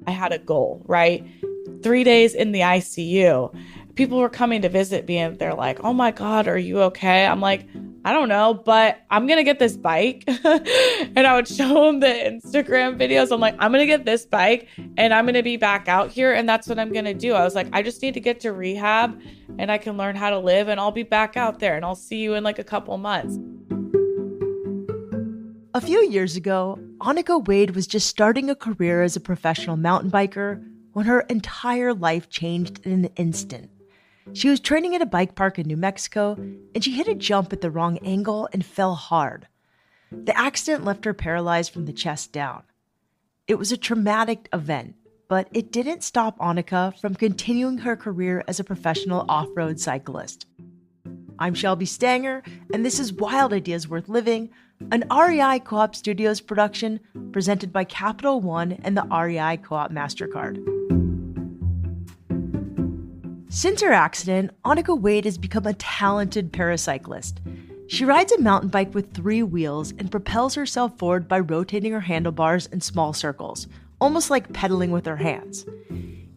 I had a goal, right? 3 days in the ICU. People were coming to visit me and they're like, oh my God, are you okay? I'm like, I don't know, but I'm going to get this bike. And I would show them the Instagram videos. I'm like, I'm going to get this bike and I'm going to be back out here. And that's what I'm going to do. I was like, I just need to get to rehab and I can learn how to live and I'll be back out there and I'll see you in like a couple months. A few years ago, Annijke Wade was just starting a career as a professional mountain biker when her entire life changed in an instant. She was training at a bike park in New Mexico, and she hit a jump at the wrong angle and fell hard. The accident left her paralyzed from the chest down. It was a traumatic event, but it didn't stop Annijke from continuing her career as a professional off-road cyclist. I'm Shelby Stanger, and this is Wild Ideas Worth Living, an REI Co-op Studios production presented by Capital One and the REI Co-op MasterCard. Since her accident, Annijke Wade has become a talented para-cyclist. She rides a mountain bike with 3 wheels and propels herself forward by rotating her handlebars in small circles, almost like pedaling with her hands.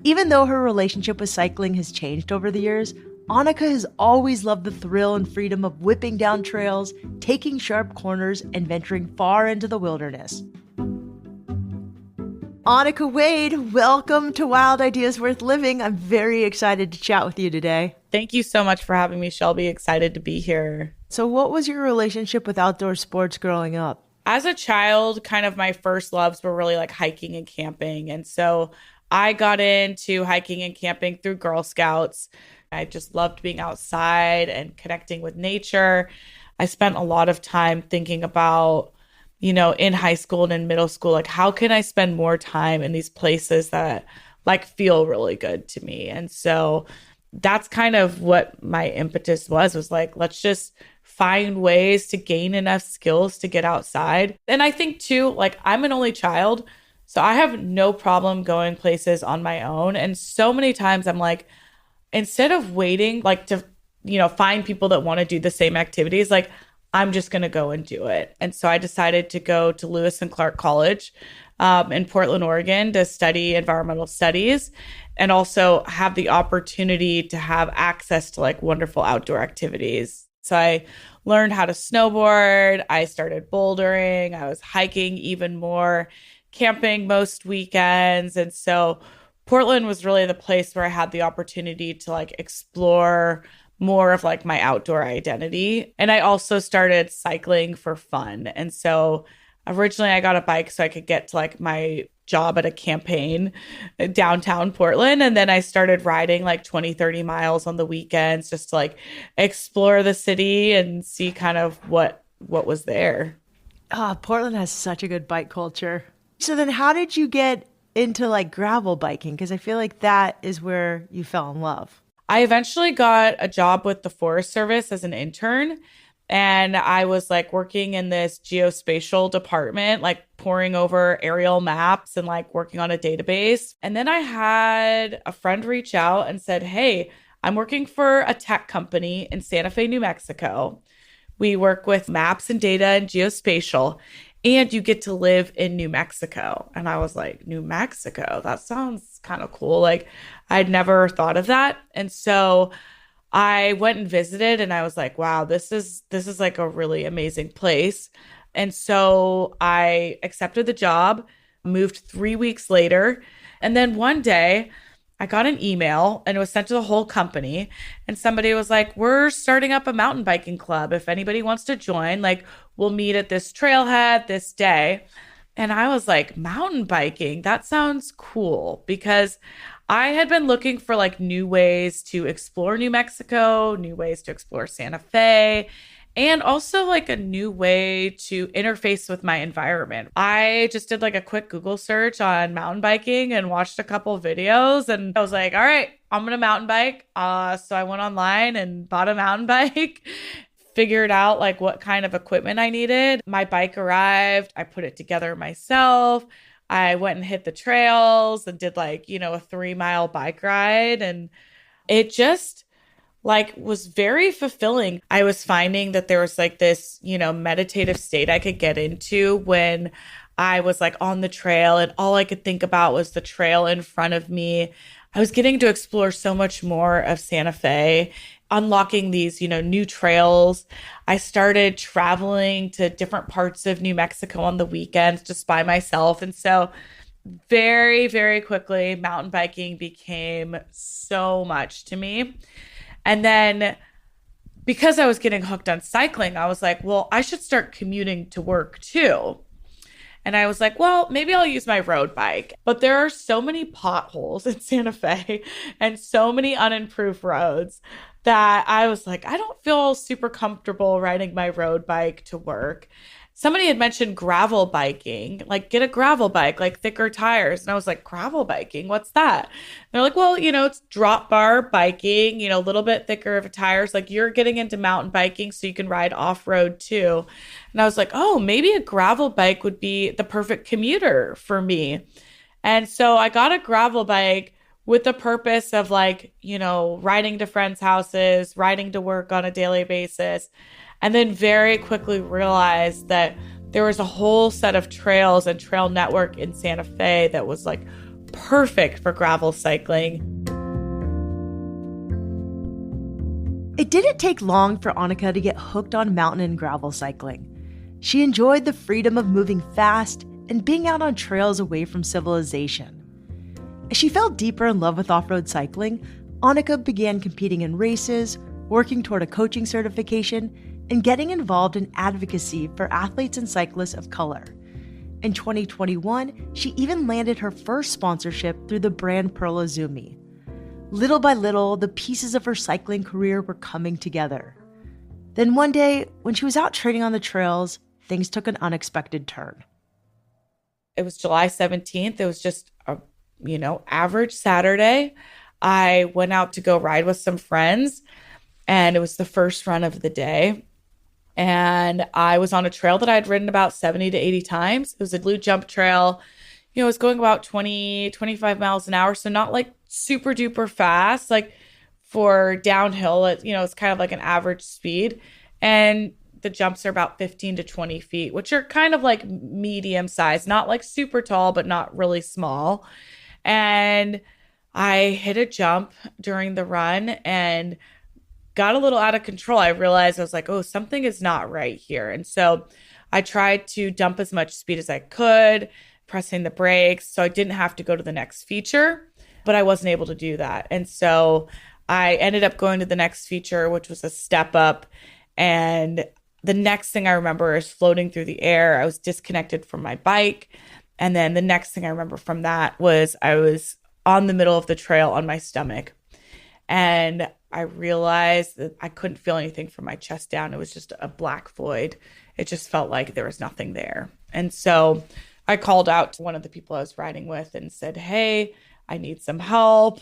Even though her relationship with cycling has changed over the years, Annijke has always loved the thrill and freedom of whipping down trails, taking sharp corners, and venturing far into the wilderness. Annijke Wade, welcome to Wild Ideas Worth Living. I'm very excited to chat with you today. Thank you so much for having me, Shelby. Excited to be here. So what was your relationship with outdoor sports growing up? As a child, kind of my first loves were really like hiking and camping. And so I got into hiking and camping through Girl Scouts. I just loved being outside and connecting with nature. I spent a lot of time thinking about, in high school and in middle school, like how can I spend more time in these places that like feel really good to me? And so that's kind of what my impetus was like, let's just find ways to gain enough skills to get outside. And I think too, like I'm an only child, so I have no problem going places on my own. And so many times I'm like, instead of waiting like to, find people that want to do the same activities, like I'm just going to go and do it. And so I decided to go to Lewis and Clark College in Portland, Oregon to study environmental studies and also have the opportunity to have access to like wonderful outdoor activities. So I learned how to snowboard. I started bouldering. I was hiking even more, camping most weekends. And so Portland was really the place where I had the opportunity to like explore more of like my outdoor identity. And I also started cycling for fun. And so originally I got a bike so I could get to like my job at a campaign downtown Portland. And then I started riding like 20, 30 miles on the weekends just to like explore the city and see kind of what was there. Portland has such a good bike culture. So then how did you get into like gravel biking? Because I feel like that is where you fell in love. I eventually got a job with the Forest Service as an intern. And I was like working in this geospatial department, like poring over aerial maps and like working on a database. And then I had a friend reach out and said, hey, I'm working for a tech company in Santa Fe, New Mexico. We work with maps and data and geospatial, and you get to live in New Mexico. And I was like, New Mexico, that sounds kind of cool. Like I'd never thought of that. And so I went and visited and I was like, wow, this is like a really amazing place. And so I accepted the job, moved 3 weeks later. And then one day I got an email and it was sent to the whole company. And somebody was like, we're starting up a mountain biking club. If anybody wants to join, like we'll meet at this trailhead this day. And I was like, mountain biking, that sounds cool, because I had been looking for like new ways to explore New Mexico, new ways to explore Santa Fe, and also like a new way to interface with my environment. I just did like a quick Google search on mountain biking and watched a couple videos, and I was like, all right, I'm going to mountain bike. So I went online and bought a mountain bike, figured out like what kind of equipment I needed. My bike arrived. I put it together myself. I went and hit the trails and did like, a 3-mile bike ride. And it just like was very fulfilling. I was finding that there was like this, meditative state I could get into when I was like on the trail and all I could think about was the trail in front of me. I was getting to explore so much more of Santa Fe, unlocking these, new trails. I started traveling to different parts of New Mexico on the weekends just by myself. And so very, very quickly, mountain biking became so much to me. And then because I was getting hooked on cycling, I was like, well, I should start commuting to work too. And I was like, well, maybe I'll use my road bike. But there are so many potholes in Santa Fe and so many unimproved roads that I was like, I don't feel super comfortable riding my road bike to work. Somebody had mentioned gravel biking, like get a gravel bike, like thicker tires. And I was like, gravel biking, what's that? And they're like, well, it's drop bar biking, a little bit thicker of tires. Like you're getting into mountain biking so you can ride off road too. And I was like, oh, maybe a gravel bike would be the perfect commuter for me. And so I got a gravel bike with the purpose of like, riding to friends' houses, riding to work on a daily basis. And then very quickly realized that there was a whole set of trails and trail network in Santa Fe that was like perfect for gravel cycling. It didn't take long for Annijke to get hooked on mountain and gravel cycling. She enjoyed the freedom of moving fast and being out on trails away from civilization. As she fell deeper in love with off-road cycling, Annijke began competing in races, working toward a coaching certification, and getting involved in advocacy for athletes and cyclists of color. In 2021, she even landed her first sponsorship through the brand Perlazumi. Little by little, the pieces of her cycling career were coming together. Then one day, when she was out training on the trails, things took an unexpected turn. It was July 17th. It was just a, average Saturday. I went out to go ride with some friends, and it was the first run of the day. And I was on a trail that I'd ridden about 70 to 80 times. It was a blue jump trail. It was going about 20, 25 miles an hour. So not like super duper fast. Like for downhill, it's kind of like an average speed. And the jumps are about 15 to 20 feet, which are kind of like medium size, not like super tall, but not really small. And I hit a jump during the run and got a little out of control. I realized I was like, oh, something is not right here. And so I tried to dump as much speed as I could, pressing the brakes so I didn't have to go to the next feature, but I wasn't able to do that. And so I ended up going to the next feature, which was a step up. And the next thing I remember is floating through the air. I was disconnected from my bike. And then the next thing I remember from that was I was on the middle of the trail on my stomach. And I realized that I couldn't feel anything from my chest down. It was just a black void. It just felt like there was nothing there. And so I called out to one of the people I was riding with and said, hey, I need some help.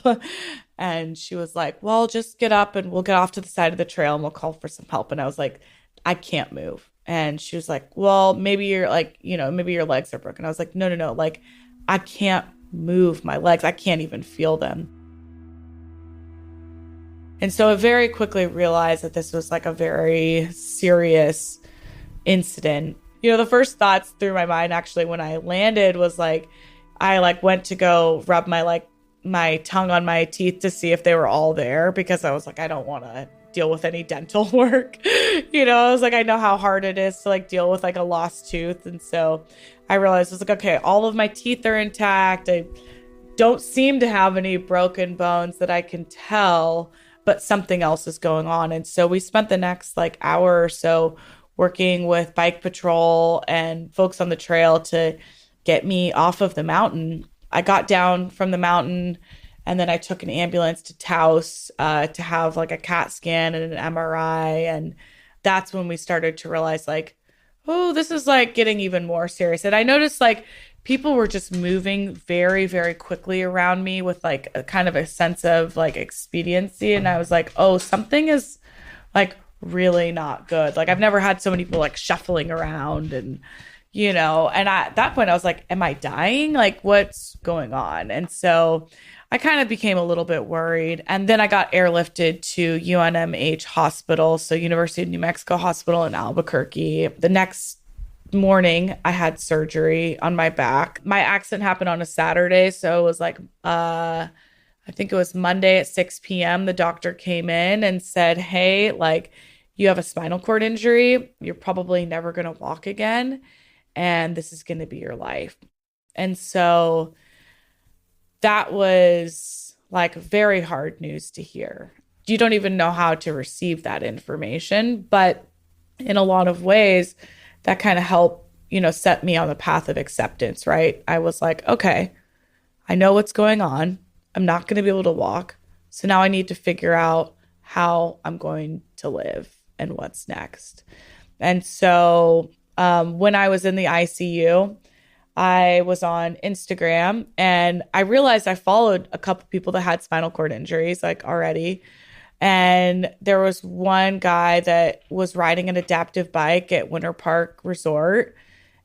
And she was like, well, just get up and we'll get off to the side of the trail and we'll call for some help. And I was like, I can't move. And she was like, well, maybe you're like, maybe your legs are broken. I was like, no. Like, I can't move my legs. I can't even feel them. And so I very quickly realized that this was like a very serious incident. The first thoughts through my mind actually when I landed was like, I like went to go rub my tongue on my teeth to see if they were all there because I was like, I don't want to deal with any dental work. I was like, I know how hard it is to like deal with like a lost tooth. And so I realized I was like, okay, all of my teeth are intact. I don't seem to have any broken bones that I can tell, but something else is going on. And so we spent the next like hour or so working with bike patrol and folks on the trail to get me off of the mountain. I got down from the mountain and then I took an ambulance to Taos to have like a CAT scan and an MRI. And that's when we started to realize like, oh, this is like getting even more serious. And I noticed like people were just moving very, very quickly around me with like a kind of a sense of like expediency. And I was like, oh, something is like really not good. Like I've never had so many people like shuffling around and, and at that point I was like, am I dying? Like what's going on? And so I kind of became a little bit worried. And then I got airlifted to UNMH hospital. So University of New Mexico Hospital in Albuquerque. The next morning, I had surgery on my back. My accident happened on a Saturday. So it was like, I think it was Monday at 6 p.m. The doctor came in and said, hey, like, you have a spinal cord injury. You're probably never going to walk again. And this is going to be your life. And so that was like very hard news to hear. You don't even know how to receive that information. But in a lot of ways, that kind of helped, set me on the path of acceptance, right? I was like, okay, I know what's going on. I'm not going to be able to walk. So now I need to figure out how I'm going to live and what's next. And so when I was in the ICU, I was on Instagram and I realized I followed a couple people that had spinal cord injuries like already. And there was one guy that was riding an adaptive bike at Winter Park Resort.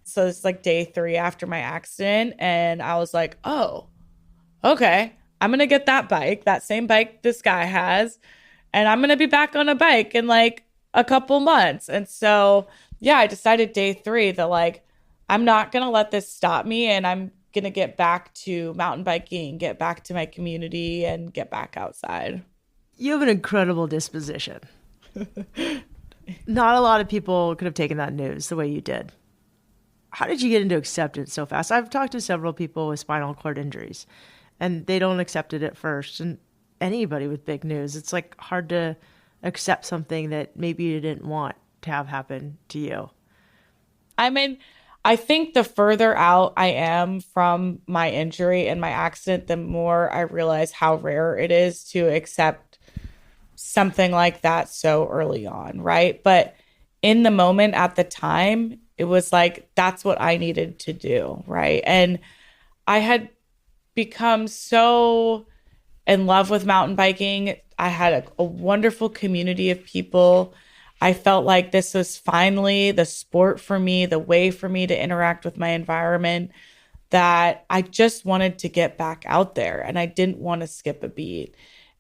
So it's like day 3 after my accident. And I was like, oh, okay, I'm going to get that bike, that same bike this guy has. And I'm going to be back on a bike in like a couple months. And so, yeah, I decided day 3 that like, I'm not going to let this stop me. And I'm going to get back to mountain biking, get back to my community and get back outside. You have an incredible disposition. Not a lot of people could have taken that news the way you did. How did you get into acceptance so fast? I've talked to several people with spinal cord injuries, and they don't accept it at first. And anybody with big news, it's like hard to accept something that maybe you didn't want to have happen to you. I mean, I think the further out I am from my injury and my accident, the more I realize how rare it is to accept something like that so early on, right? But in the moment at the time, it was like, that's what I needed to do, right? And I had become so in love with mountain biking. I had a wonderful community of people. I felt like this was finally the sport for me, the way for me to interact with my environment, that I just wanted to get back out there and I didn't want to skip a beat.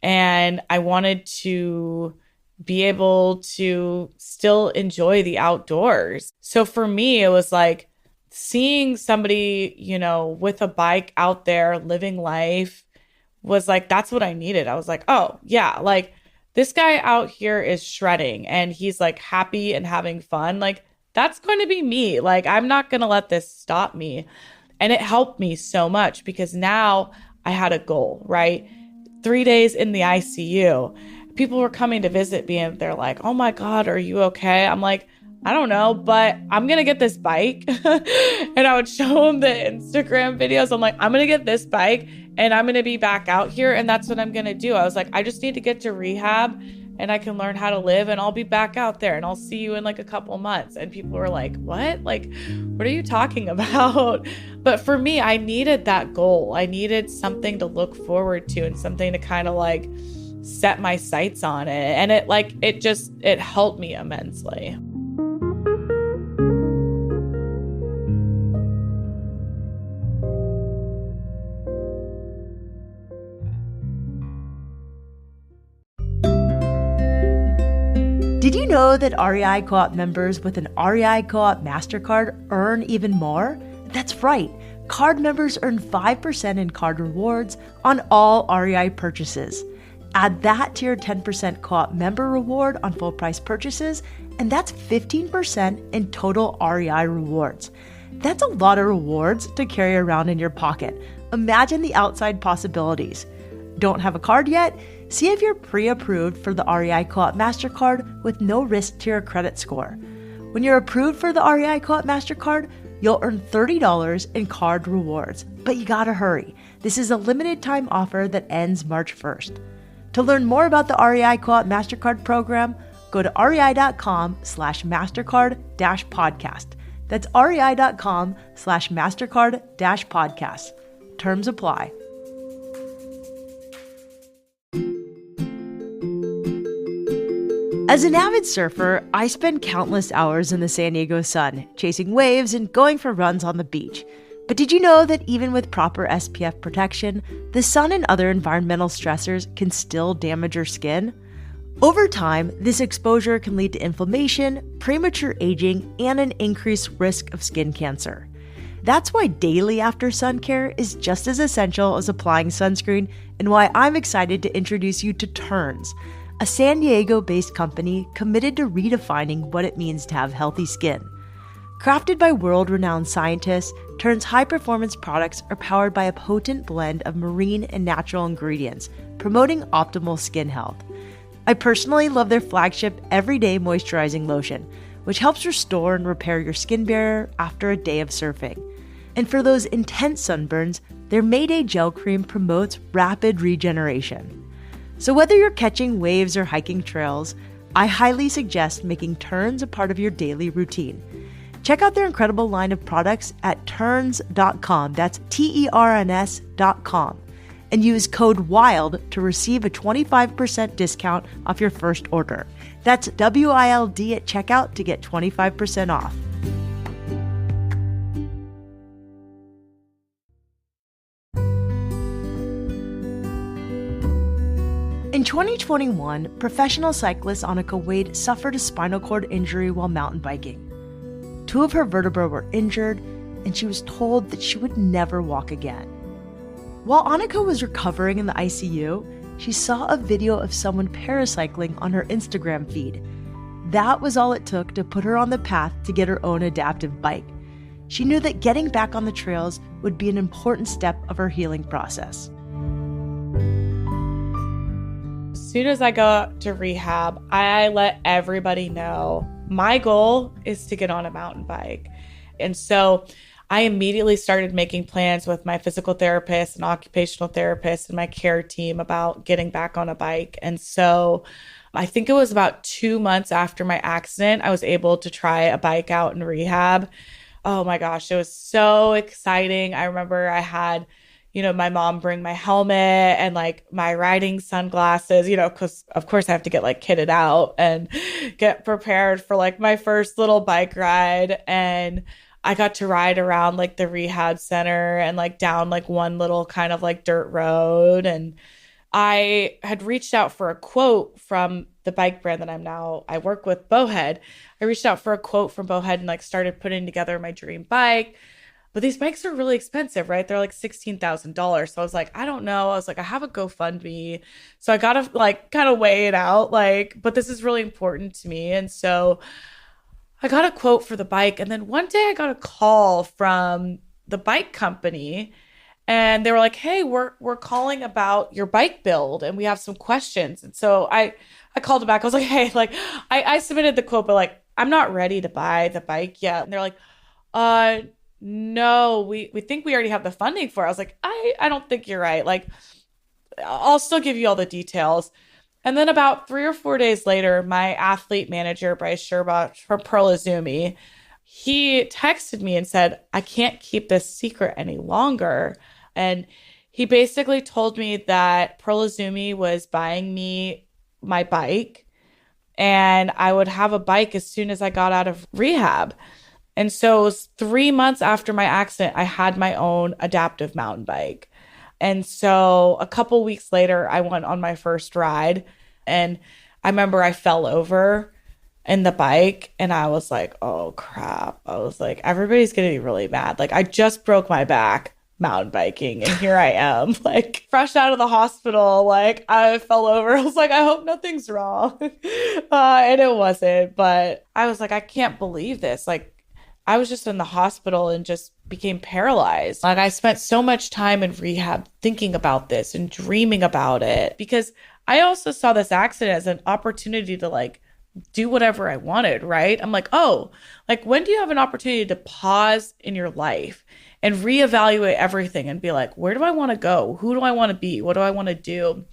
And I wanted to be able to still enjoy the outdoors. So for me, it was like seeing somebody, with a bike out there living life was like, that's what I needed. I was like, oh, yeah, like this guy out here is shredding and he's like happy and having fun. Like that's going to be me. Like I'm not going to let this stop me. And it helped me so much because now I had a goal, right? 3 days in the ICU, people were coming to visit me and they're like, oh my God, are you okay? I'm like, I don't know, but I'm going to get this bike. And I would show them the Instagram videos. I'm like, I'm going to get this bike and I'm going to be back out here. And that's what I'm going to do. I was like, I just need to get to rehab and I can learn how to live and I'll be back out there and I'll see you in like a couple months. And people were like, what? Like, what are you talking about? But for me, I needed that goal. I needed something to look forward to and something to kind of like set my sights on it. And it helped me immensely. Did you know that REI Co-op members with an REI Co-op MasterCard earn even more? That's right. Card members earn 5% in card rewards on all REI purchases. Add that to your 10% Co-op member reward on full price purchases, and that's 15% in total REI rewards. That's a lot of rewards to carry around in your pocket. Imagine the outside possibilities. Don't have a card yet? See if you're pre-approved for the REI Co-op MasterCard with no risk to your credit score. When you're approved for the REI Co-op MasterCard, you'll earn $30 in card rewards. But you gotta hurry. This is a limited time offer that ends March 1st. To learn more about the REI Co-op MasterCard program, go to rei.com/MasterCard-podcast. That's rei.com/MasterCard-podcast. Terms apply. As an avid surfer, I spend countless hours in the San Diego sun, chasing waves and going for runs on the beach. But did you know that even with proper SPF protection, the sun and other environmental stressors can still damage your skin? Over time, this exposure can lead to inflammation, premature aging, and an increased risk of skin cancer. That's why daily after sun care is just as essential as applying sunscreen, and why I'm excited to introduce you to Terns, a San Diego-based company committed to redefining what it means to have healthy skin. Crafted by world-renowned scientists, Terns' high-performance products are powered by a potent blend of marine and natural ingredients, promoting optimal skin health. I personally love their flagship Everyday Moisturizing Lotion, which helps restore and repair your skin barrier after a day of surfing. And for those intense sunburns, their Mayday Gel Cream promotes rapid regeneration. So whether you're catching waves or hiking trails, I highly suggest making Terns a part of your daily routine. Check out their incredible line of products at terns.com, that's TERNS.com, and use code WILD to receive a 25% discount off your first order. That's WILD at checkout to get 25% off. In 2021, professional cyclist Annijke Wade suffered a spinal cord injury while mountain biking. 2 of her vertebrae were injured, and she was told that she would never walk again. While Annijke was recovering in the ICU, she saw a video of someone paracycling on her Instagram feed. That was all it took to put her on the path to get her own adaptive bike. She knew that getting back on the trails would be an important step of her healing process. As soon as I got to rehab, I let everybody know my goal is to get on a mountain bike. And so I immediately started making plans with my physical therapist and occupational therapist and my care team about getting back on a bike. And so I think it was about 2 months after my accident, I was able to try a bike out in rehab. Oh my gosh, it was so exciting. I remember I had my mom bring my helmet and like my riding sunglasses, because of course I have to get like kitted out and get prepared for like my first little bike ride. And I got to ride around like the rehab center and like down like one little kind of like dirt road. And I had reached out for a quote from the bike brand that I work with, Bowhead. I reached out for a quote from Bowhead and like started putting together my dream bike. But these bikes are really expensive, right? They're like $16,000. So I was like, I don't know. I was like, I have a GoFundMe. So I got to like kind of weigh it out, but this is really important to me. And so I got a quote for the bike. And then one day I got a call from the bike company and they were like, hey, we're calling about your bike build and we have some questions. And so I called them back. I was like, hey, like I submitted the quote, but like, I'm not ready to buy the bike yet. And they're like, no, we think we already have the funding for it. I was like, I don't think you're right. Like, I'll still give you all the details. And then about 3 or 4 days later, my athlete manager, Bryce Sherbach from Paralyzed, he texted me and said, I can't keep this secret any longer. And he basically told me that Paralyzed was buying me my bike and I would have a bike as soon as I got out of rehab. And so it was 3 months after my accident, I had my own adaptive mountain bike. And so a couple weeks later, I went on my first ride. And I remember I fell over in the bike and I was like, oh crap. I was like, everybody's going to be really mad. Like I just broke my back mountain biking and here I am like fresh out of the hospital. Like I fell over. I was like, I hope nothing's wrong. And it wasn't. But I was like, I can't believe this. Like, I was just in the hospital and just became paralyzed. Like I spent so much time in rehab thinking about this and dreaming about it because I also saw this accident as an opportunity to like do whatever I wanted, right? I'm like, oh, like when do you have an opportunity to pause in your life and reevaluate everything and be like, where do I want to go? Who do I want to be? What do I want to do?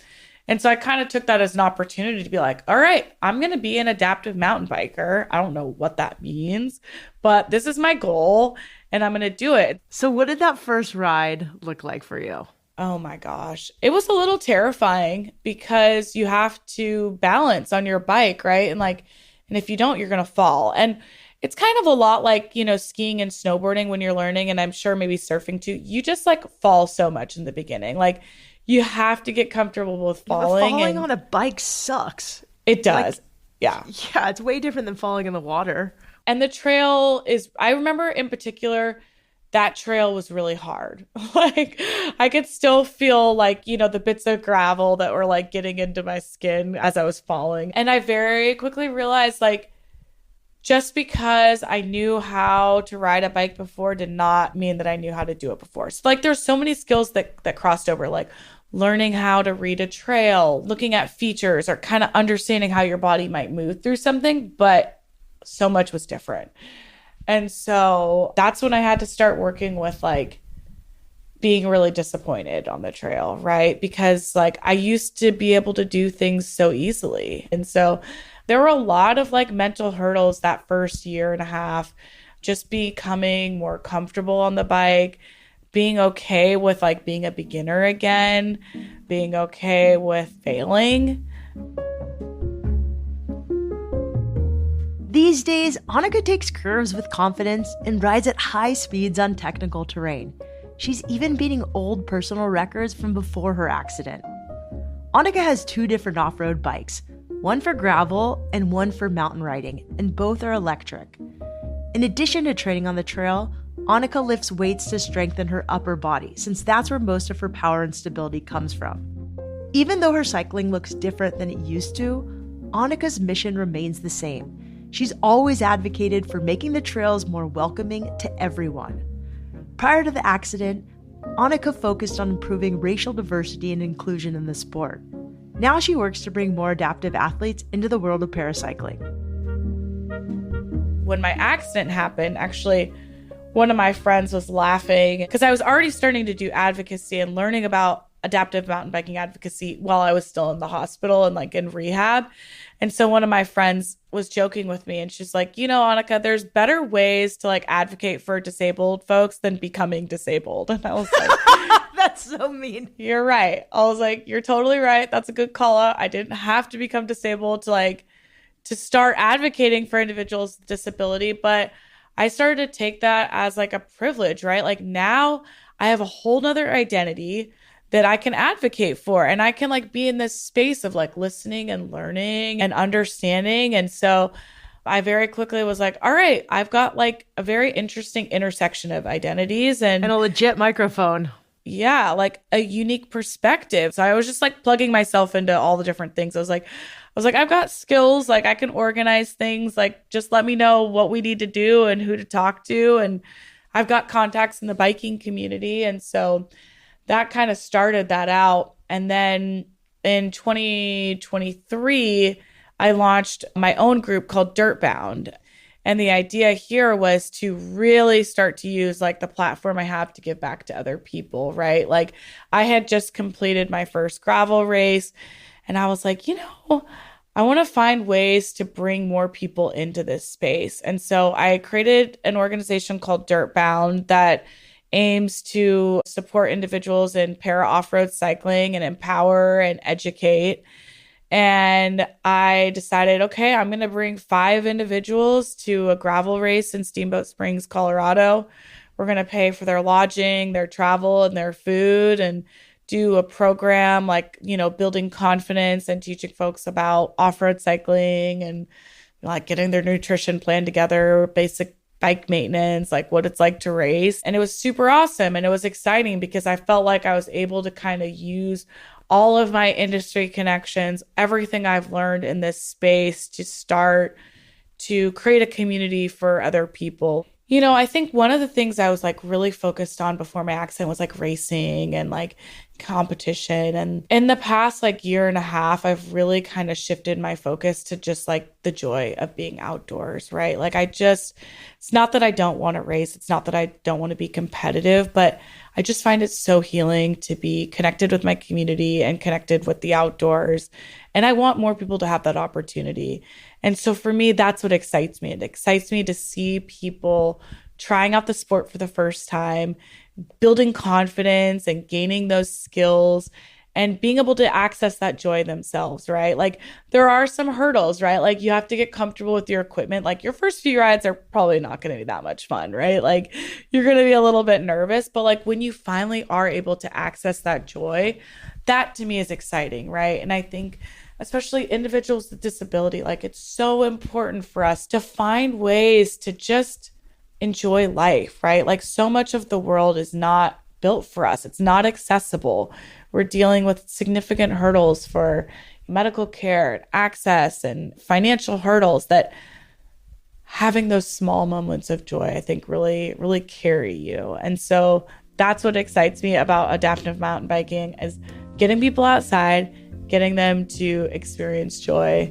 And so I kind of took that as an opportunity to be like, all right, I'm going to be an adaptive mountain biker. I don't know what that means, but this is my goal and I'm going to do it. So what did that first ride look like for you? Oh my gosh. It was a little terrifying because you have to balance on your bike, right? And if you don't, you're going to fall. And it's kind of a lot like, skiing and snowboarding when you're learning, and I'm sure maybe surfing too. You just like fall so much in the beginning. Like you have to get comfortable with falling. Falling on a bike sucks. It Like, does. Yeah. yeah, it's way different than falling in the water. And the trail is, I remember in particular, that trail was really hard. Like, I could still feel like, the bits of gravel that were like getting into my skin as I was falling. And I very quickly realized, like, just because I knew how to ride a bike before did not mean that I knew how to do it before. So, like, there's so many skills that crossed over, like learning how to read a trail, looking at features, or kind of understanding how your body might move through something. But so much was different. And so that's when I had to start working with like being really disappointed on the trail, right? Because like I used to be able to do things so easily. And so there were a lot of like mental hurdles that first year and a half, just becoming more comfortable on the bike, being okay with like being a beginner again, being okay with failing. These days, Annijke takes curves with confidence and rides at high speeds on technical terrain. She's even beating old personal records from before her accident. Annijke has 2 different off-road bikes, one for gravel and one for mountain riding, and both are electric. In addition to training on the trail, Annijke lifts weights to strengthen her upper body, since that's where most of her power and stability comes from. Even though her cycling looks different than it used to, Annike's mission remains the same. She's always advocated for making the trails more welcoming to everyone. Prior to the accident, Annijke focused on improving racial diversity and inclusion in the sport. Now she works to bring more adaptive athletes into the world of paracycling. When my accident happened, actually, one of my friends was laughing because I was already starting to do advocacy and learning about adaptive mountain biking advocacy while I was still in the hospital and like in rehab. And so one of my friends was joking with me and she's like, Annijke, there's better ways to like advocate for disabled folks than becoming disabled. And I was like, That's so mean. You're right. I was like, you're totally right. That's a good call out. I didn't have to become disabled to start advocating for individuals with disability, but I started to take that as like a privilege, right? Like now I have a whole nother identity that I can advocate for. And I can like be in this space of like listening and learning and understanding. And so I very quickly was like, all right, I've got like a very interesting intersection of identities and a legit microphone. Yeah, like a unique perspective. So I was just like plugging myself into all the different things. I was like, I've got skills, like I can organize things, like just let me know what we need to do and who to talk to. And I've got contacts in the biking community. And so that kind of started that out. And then in 2023, I launched my own group called Dirtbound. And the idea here was to really start to use like the platform I have to give back to other people, right? Like I had just completed my first gravel race and I was like, I want to find ways to bring more people into this space. And so I created an organization called Dirtbound that aims to support individuals in para off-road cycling and empower and educate. And I decided, okay, I'm going to bring 5 individuals to a gravel race in Steamboat Springs, Colorado. We're going to pay for their lodging, their travel, and their food, and do a program like, building confidence and teaching folks about off-road cycling and like getting their nutrition plan together, basic bike maintenance, like what it's like to race. And it was super awesome. And it was exciting because I felt like I was able to kind of use all of my industry connections, everything I've learned in this space to start to create a community for other people. I think one of the things I was like really focused on before my accident was like racing and like competition. And in the past like year and a half, I've really kind of shifted my focus to just like the joy of being outdoors, right? Like it's not that I don't want to race. It's not that I don't want to be competitive, but I just find it so healing to be connected with my community and connected with the outdoors. And I want more people to have that opportunity. And so for me, that's what excites me. It excites me to see people trying out the sport for the first time, building confidence and gaining those skills and being able to access that joy themselves, right? Like there are some hurdles, right? Like you have to get comfortable with your equipment. Like your first few rides are probably not going to be that much fun, right? Like you're going to be a little bit nervous, but like when you finally are able to access that joy, that to me is exciting, right? And I think especially individuals with disability, like it's so important for us to find ways to just enjoy life, right? Like so much of the world is not built for us. It's not accessible. We're dealing with significant hurdles for medical care, access, and financial hurdles that having those small moments of joy, I think really, really carry you. And so that's what excites me about adaptive mountain biking is getting people outside, getting them to experience joy.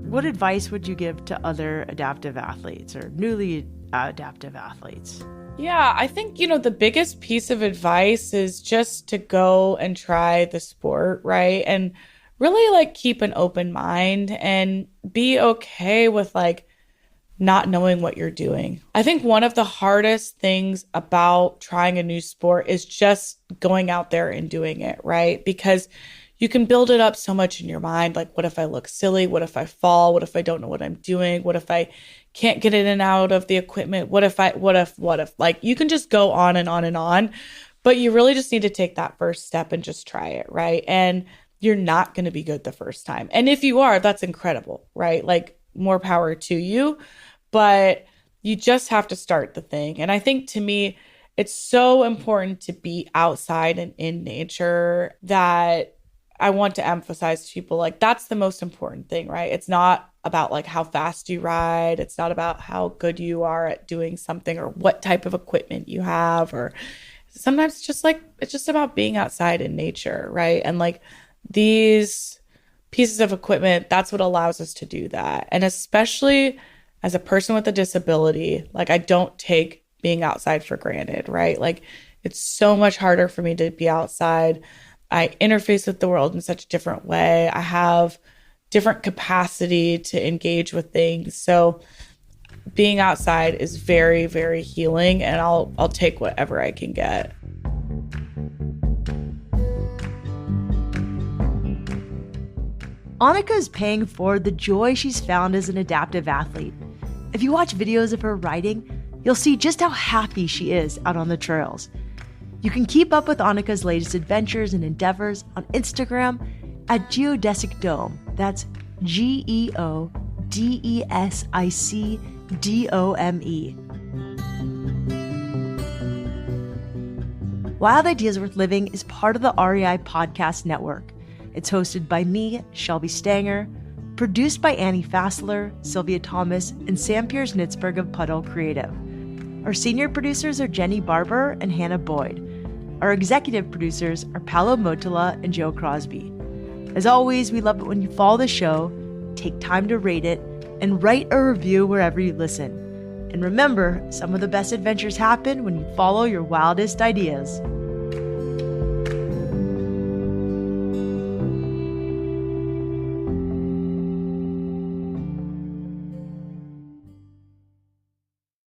What advice would you give to other adaptive athletes or newly adaptive athletes? Yeah, I think, the biggest piece of advice is just to go and try the sport, right? And really like keep an open mind and be okay with like not knowing what you're doing. I think one of the hardest things about trying a new sport is just going out there and doing it, right? Because you can build it up so much in your mind. Like, what if I look silly? What if I fall? What if I don't know what I'm doing? What if I can't get in and out of the equipment? What if? Like, you can just go on and on and on, but you really just need to take that first step and just try it, right? And you're not going to be good the first time. And if you are, that's incredible, right? Like, more power to you, but you just have to start the thing. And I think to me, it's so important to be outside and in nature that I want to emphasize to people, like, that's the most important thing, right? It's not about like how fast you ride. It's not about how good you are at doing something or what type of equipment you have, or sometimes it's just about being outside in nature, right? And like these pieces of equipment, that's what allows us to do that. And especially as a person with a disability, like I don't take being outside for granted, right? Like it's so much harder for me to be outside. I interface with the world in such a different way. I have different capacity to engage with things. So being outside is very, very healing, and I'll take whatever I can get. Annijke is paying forward the joy she's found as an adaptive athlete. If you watch videos of her riding, you'll see just how happy she is out on the trails. You can keep up with Annijke's latest adventures and endeavors on Instagram at Geodesic Dome. That's GeodesicDome. Wild Ideas Worth Living is part of the REI Podcast Network. It's hosted by me, Shelby Stanger, produced by Annie Fassler, Sylvia Thomas, and Sam Piers-Nitzberg of Puddle Creative. Our senior producers are Jenny Barber and Hannah Boyd. Our executive producers are Paolo Motola and Joe Crosby. As always, we love it when you follow the show, take time to rate it, and write a review wherever you listen. And remember, some of the best adventures happen when you follow your wildest ideas.